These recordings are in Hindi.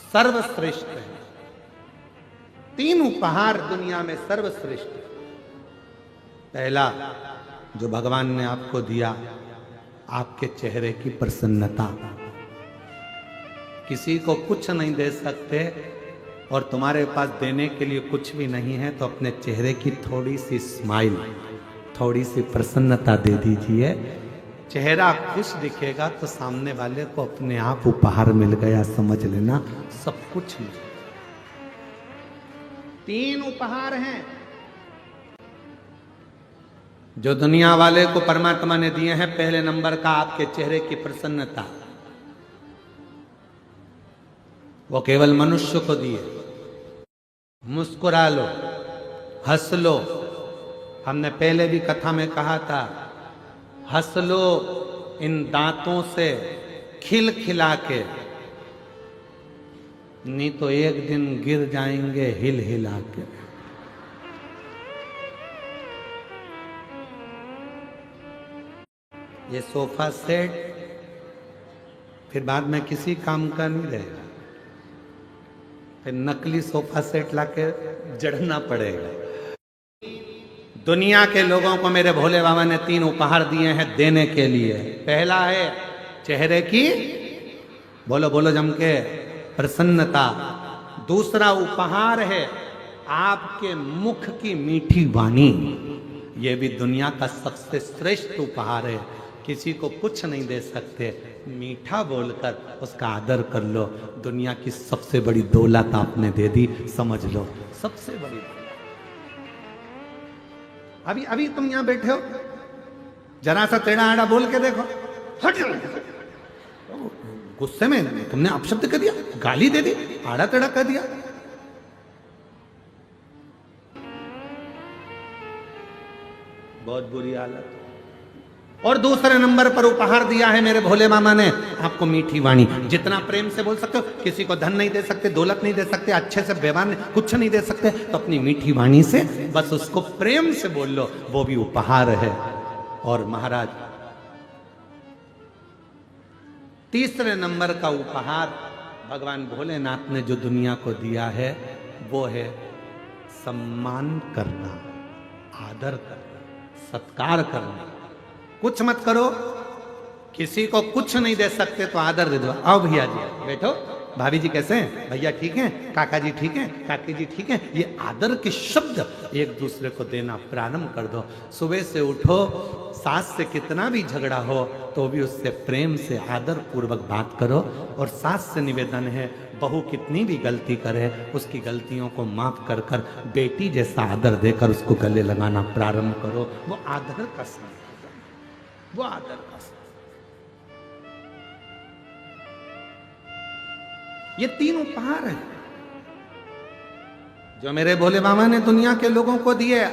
सर्वश्रेष्ठ है। 3 उपहार दुनिया में सर्वश्रेष्ठ है। पहला जो भगवान ने आपको दिया, आपके चेहरे की प्रसन्नता। किसी को कुछ नहीं दे सकते और तुम्हारे पास देने के लिए कुछ भी नहीं है, तो अपने चेहरे की थोड़ी सी स्माइल, थोड़ी सी प्रसन्नता दे दीजिए। चेहरा खुश दिखेगा तो सामने वाले को अपने आप उपहार मिल गया, समझ लेना, सब कुछ मिल गया। 3 उपहार हैं जो दुनिया वाले को परमात्मा ने दिए हैं। पहले नंबर का आपके चेहरे की प्रसन्नता, वो केवल मनुष्य को दिए। मुस्कुरा लो, हंस लो। हमने पहले भी कथा में कहा था, हंस लो इन दांतों से खिल खिला के, नहीं तो एक दिन गिर जाएंगे हिल हिला के। ये सोफा सेट फिर बाद में किसी काम का नहीं रहेगा, फिर नकली सोफा सेट लाके जड़ना पड़ेगा। दुनिया के लोगों को मेरे भोले बाबा ने 3 उपहार दिए हैं देने के लिए। पहला है चेहरे की, बोलो बोलो जम के, प्रसन्नता। दूसरा उपहार है आपके मुख की मीठी वाणी। यह भी दुनिया का सबसे श्रेष्ठ उपहार है। किसी को कुछ नहीं दे सकते, मीठा बोलकर उसका आदर कर लो। दुनिया की सबसे बड़ी दौलत आपने दे दी, समझ लो, सबसे बड़ी दौलत। अभी तुम यहां बैठे हो, जरा सा टेढ़ा आड़ा बोल के देखो, गुस्से में तुमने अपशब्द कर दिया, गाली दे दी, आड़ा टेढ़ा कर दिया, बहुत बुरी हालत। और दूसरे नंबर पर उपहार दिया है मेरे भोले मामा ने आपको मीठी वाणी। जितना प्रेम से बोल सकते हो। किसी को धन नहीं दे सकते, दौलत नहीं दे सकते, अच्छे से व्यवहार कुछ नहीं दे सकते, तो अपनी मीठी वाणी से बस उसको प्रेम से बोल लो, वो भी उपहार है। और महाराज, तीसरे नंबर का उपहार भगवान भोलेनाथ ने जो दुनिया को दिया है, वो है सम्मान करना, आदर करना, सत्कार करना। कुछ मत करो, किसी को कुछ नहीं दे सकते तो आदर दे दो। आओ भैया जी बैठो, भाभी जी कैसे हैं, भैया ठीक हैं, काका जी ठीक हैं, काकी जी ठीक हैं। ये आदर के शब्द एक दूसरे को देना प्रारंभ कर दो। सुबह से उठो, सास से कितना भी झगड़ा हो तो भी उससे प्रेम से आदर पूर्वक बात करो। और सास से निवेदन है, बहू कितनी भी गलती करे उसकी गलतियों को माफ कर कर बेटी जैसा आदर देकर उसको गले लगाना प्रारंभ करो। वो आदर का समय, वो आदर का समय। ये 3 उपहार हैं जो मेरे भोले बाबा ने दुनिया के लोगों को दिए।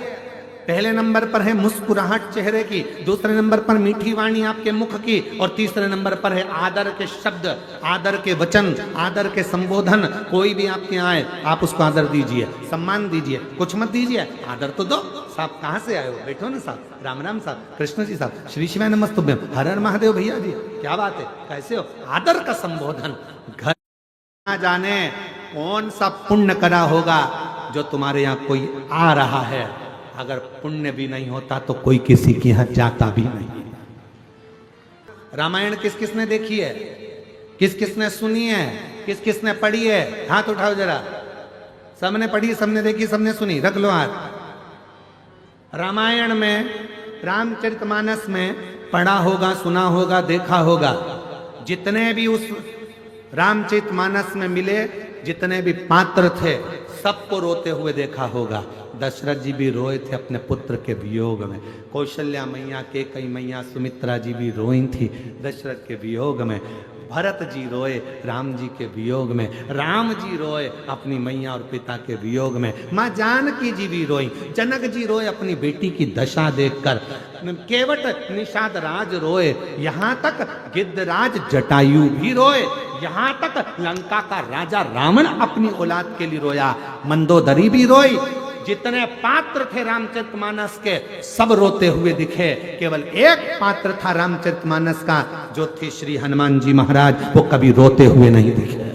पहले नंबर पर है मुस्कुराहट चेहरे की, दूसरे नंबर पर मीठी वाणी आपके मुख की, और तीसरे नंबर पर है आदर के शब्द, आदर के वचन, आदर के संबोधन। कोई भी आपके आए आप उसको आदर दीजिए, सम्मान दीजिए, कुछ मत दीजिए, आदर तो दो। साहब कहाँ से आए हो, बैठो ना साहब, राम राम साहब, कृष्ण जी साहब, श्री शिवाय नमस्तुभ्यम, हर हर महादेव भैया जी, क्या बात है, कैसे हो, आदर का संबोधन। घर ना जाने कौन सा पुण्य करा होगा जो तुम्हारे यहाँ कोई आ रहा है। अगर पुण्य भी नहीं होता तो कोई किसी के यहाँ जाता भी नहीं। रामायण किस किसने देखी है, किस किसने सुनी है, किस किसने पढ़ी है, हाथ उठाओ जरा। सबने पढ़ी, सबने देखी, सबने सुनी, रख लो हाथ। रामायण में, रामचरितमानस में पढ़ा होगा, सुना होगा, देखा होगा। जितने भी उस रामचरितमानस में मिले, जितने भी पात्र थे, सबको रोते हुए देखा होगा। दशरथ जी भी रोए थे अपने पुत्र के वियोग में, कौशल्या मैया, कैकेयी मैया, सुमित्रा जी भी रोई थी दशरथ के वियोग में, भरत जी रोए राम जी के वियोग में, राम जी रोए अपनी मैया और पिता के वियोग में, माँ जानकी जी भी रोई, जनक जी रोए अपनी बेटी की दशा देखकर, केवट निषाद राज रोए, यहाँ तक गिद्धराज जटायु भी रोए, यहाँ तक लंका का राजा रावण अपनी औलाद के लिए रोया, मंदोदरी भी रोई। जितने पात्र थे रामचरितमानस के सब रोते हुए दिखे, केवल एक पात्र था रामचरितमानस का, जो थे श्री हनुमान जी महाराज, वो कभी रोते हुए नहीं दिखे।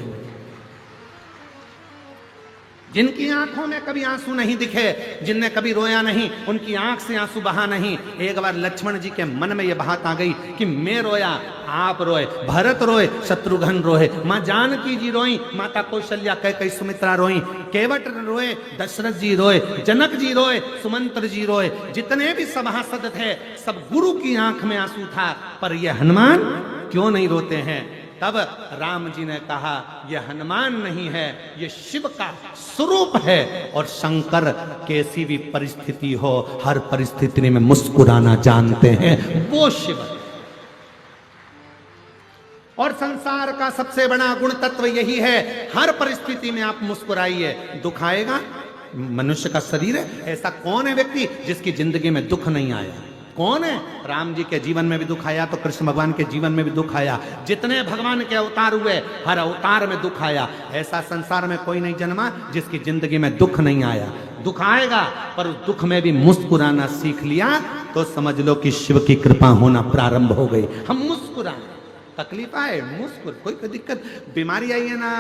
जिनकी आंखों में कभी आंसू नहीं दिखे, जिनने कभी रोया नहीं, उनकी आंख से आंसू बहा नहीं। एक बार लक्ष्मण जी के मन में यह बात आ गई कि मैं रोया, आप रोए, भरत रोए, शत्रुघ्न रोए, माँ जानकी जी रोई, माता कौशल्या कैकेयी सुमित्रा रोई, केवट रोए, दशरथ जी रोए, जनक जी रोए, सुमंत्र जी रोए, जितने भी सभासद थे सब गुरु की आंख में आंसू था, पर ये हनुमान क्यों नहीं रोते हैं? तब राम जी ने कहा यह हनुमान नहीं है, यह शिव का स्वरूप है, और शंकर कैसी भी परिस्थिति हो हर परिस्थिति में मुस्कुराना जानते हैं, वो शिव है। और संसार का सबसे बड़ा गुण तत्व यही है, हर परिस्थिति में आप मुस्कुराइए। दुख आएगा, मनुष्य का शरीर है, ऐसा कौन है व्यक्ति जिसकी जिंदगी में दुख नहीं आया? कौन है? राम जी के जीवन में भी दुख आया तो कृष्ण भगवान के जीवन में भी दुख आया, जितने भगवान के अवतार हुए हर अवतार में दुख आया। ऐसा संसार में कोई नहीं जन्मा जिसकी जिंदगी में दुख नहीं आया। दुख आएगा, पर उस दुख में भी मुस्कुराना सीख लिया तो समझ लो कि शिव की कृपा होना प्रारंभ हो गई। हम मुस्कुराएं, तकलीफ आए मुस्कुर, कोई दिक्कत, बीमारी आई है ना,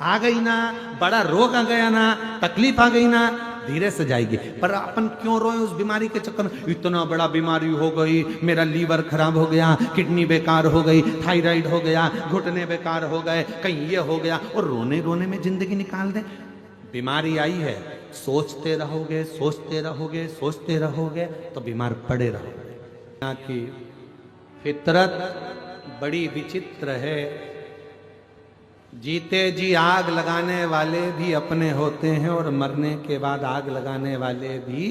आ गई ना, बड़ा रोग आ गया ना, तकलीफ आ गई ना, धीरे से जाएगी। पर अपन क्यों रोए उस बीमारी के चक्कर में? इतना बड़ा बीमारी हो गई, मेरा लीवर खराब हो गया, किडनी बेकार हो गई, थायराइड हो गया, घुटने बेकार हो गए, कहीं ये हो गया, और रोने रोने में जिंदगी निकाल दे। बीमारी आई है, सोचते रहोगे, सोचते रहोगे, सोचते रहोगे तो बीमार पड़े रहोगे। यहाँ की फितरत बड़ी विचित्र है। जीते जी आग लगाने वाले भी अपने होते हैं और मरने के बाद आग लगाने वाले भी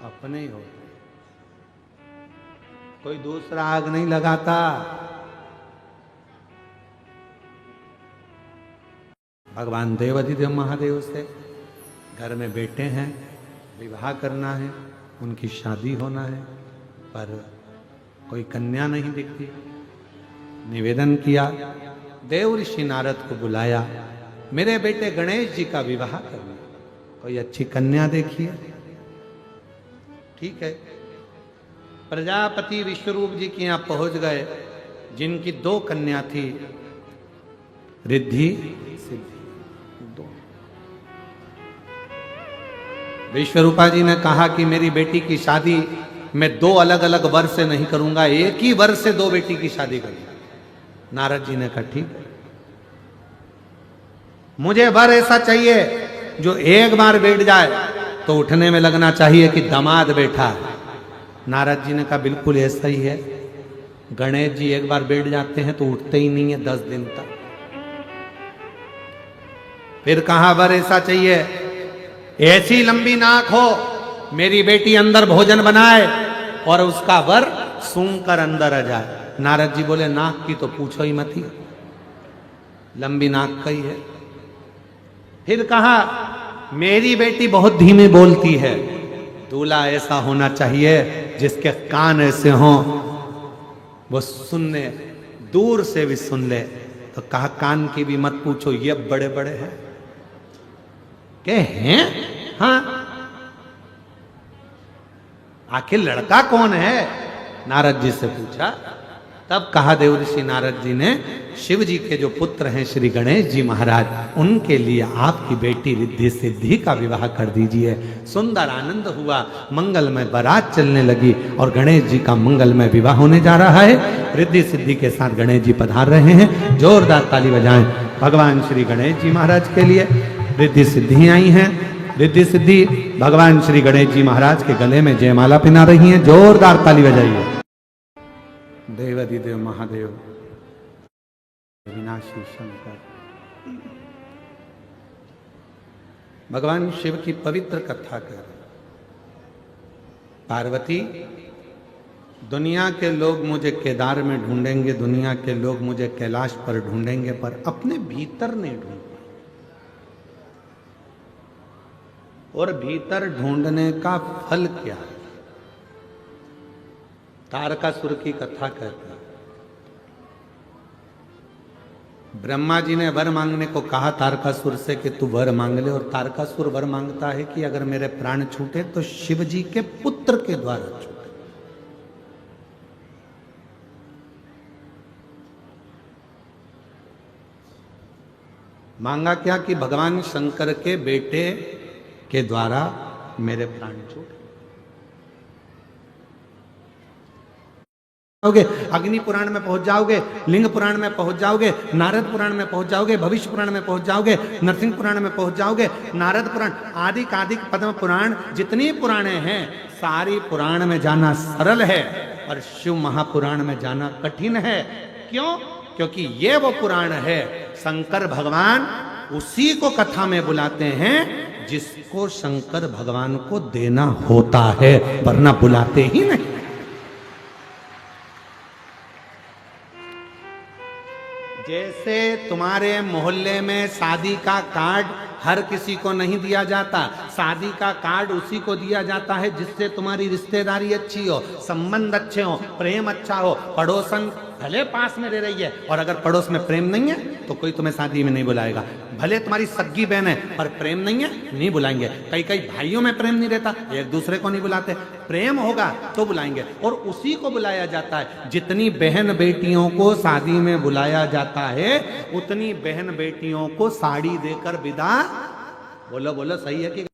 अपने ही होते हैं, कोई दूसरा आग नहीं लगाता। भगवान देवाधिदेव महादेव से घर में बेटे हैं, विवाह करना है, उनकी शादी होना है, पर कोई कन्या नहीं दिखती। निवेदन किया, देव ऋषि नारद को बुलाया, मेरे बेटे गणेश जी का विवाह करना, कोई अच्छी कन्या देखिए। ठीक है, प्रजापति विश्वरूप जी के यहां पहुंच गए, जिनकी 2 कन्या थी, रिद्धि सिद्धि 2। विश्वरूपा जी ने कहा कि मेरी बेटी की शादी मैं 2 अलग अलग वर से नहीं करूंगा, एक ही वर से 2 बेटी की शादी करूंगा। नारद जी ने कहा ठीक है, मुझे वर ऐसा चाहिए जो एक बार बैठ जाए तो उठने में लगना चाहिए कि दामाद बैठा है। नारद जी ने कहा बिल्कुल ऐसा ही है, गणेश जी एक बार बैठ जाते हैं तो उठते ही नहीं है 10 दिन तक। फिर कहा वर ऐसा चाहिए, ऐसी लंबी नाक हो, मेरी बेटी अंदर भोजन बनाए और उसका वर सूंघ कर अंदर आ जाए। नारद जी बोले नाक की तो पूछो ही मत ही, लंबी नाक का ही है। फिर कहा मेरी बेटी बहुत धीमे बोलती है, दूल्हा ऐसा होना चाहिए जिसके कान ऐसे हों, वो सुनने दूर से भी सुन ले। तो कहा कान की भी मत पूछो, ये बड़े बड़े हैं। क्या हैं? हाँ, आखिर लड़का कौन है? नारद जी से पूछा। तब कहा देव ऋषि नारद जी ने, शिव जी के जो पुत्र हैं श्री गणेश जी महाराज, उनके लिए आपकी बेटी रिद्धि सिद्धि का विवाह कर दीजिए। सुंदर आनंद हुआ, मंगलमय बारात चलने लगी और गणेश जी का मंगलमय विवाह होने जा रहा है। रिद्धि सिद्धि के साथ गणेश जी पधार रहे हैं, जोरदार ताली बजाएं भगवान श्री गणेश जी महाराज के लिए। रिद्धि सिद्धि आई हैं, रिद्धि सिद्धि भगवान श्री गणेश जी महाराज के गले में जयमाला पहना रही हैं, जोरदार ताली बजाइए। देवाधिदेव महादेव, विनाशी शंकर, भगवान शिव की पवित्र कथा कर। पार्वती, दुनिया के लोग मुझे केदार में ढूंढेंगे, दुनिया के लोग मुझे कैलाश पर ढूंढेंगे, पर अपने भीतर नहीं ढूंढ, और भीतर ढूंढने का फल क्या है? तारकासुर की कथा कहते हैं। ब्रह्मा जी ने वर मांगने को कहा तारकासुर से कि तू वर मांग ले, और तारकासुर वर मांगता है कि अगर मेरे प्राण छूटे तो शिव जी के पुत्र के द्वारा छूटे। मांगा क्या कि भगवान शंकर के बेटे के द्वारा मेरे प्राण छूट जाओगे, अग्नि पुराण में पहुंच जाओगे, लिंग पुराण में पहुंच जाओगे, नारद पुराण में पहुंच जाओगे, भविष्य पुराण में पहुंच जाओगे, नरसिंह पुराण में पहुंच जाओगे, नारद पुराण आदि कादिक पद्म पुराण जितनी पुराणे हैं सारी पुराण में जाना सरल है और शिव महापुराण में जाना कठिन है। क्यों? क्योंकि ये वो पुराण है शंकर भगवान उसी को कथा में बुलाते हैं जिसको शंकर भगवान को देना होता है, वरना बुलाते ही नहीं। जैसे तुम्हारे मोहल्ले में शादी का कार्ड हर किसी को नहीं दिया जाता, शादी का कार्ड उसी को दिया जाता है जिससे तुम्हारी रिश्तेदारी अच्छी हो, संबंध अच्छे हो, प्रेम अच्छा हो। पड़ोसन भले पास में रह रही है और अगर पड़ोस में प्रेम नहीं है तो कोई तुम्हें शादी में नहीं बुलाएगा। भले तुम्हारी सगी बहन है पर प्रेम नहीं है, नहीं बुलाएंगे। कई कई भाइयों में प्रेम नहीं रहता, एक दूसरे को नहीं बुलाते। प्रेम होगा तो बुलाएंगे और उसी को बुलाया जाता है। जितनी बहन बेटियों को शादी में बुलाया जाता है उतनी बहन बेटियों को साड़ी देकर विदा, बोलो बोलो सही है कि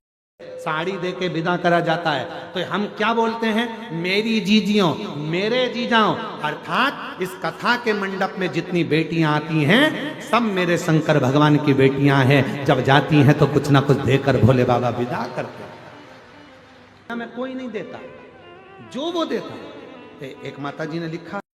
साड़ी देके विदा करा जाता है। तो हम क्या बोलते हैं? मेरी जीजियों, मेरे जीजाओं, अर्थात इस कथा के मंडप में जितनी बेटियां आती हैं सब मेरे शंकर भगवान की बेटियां हैं। जब जाती हैं तो कुछ ना कुछ देकर भोले बाबा विदा करते हैं। मैं कोई नहीं देता, जो वो देता। एक माता जी ने लिखा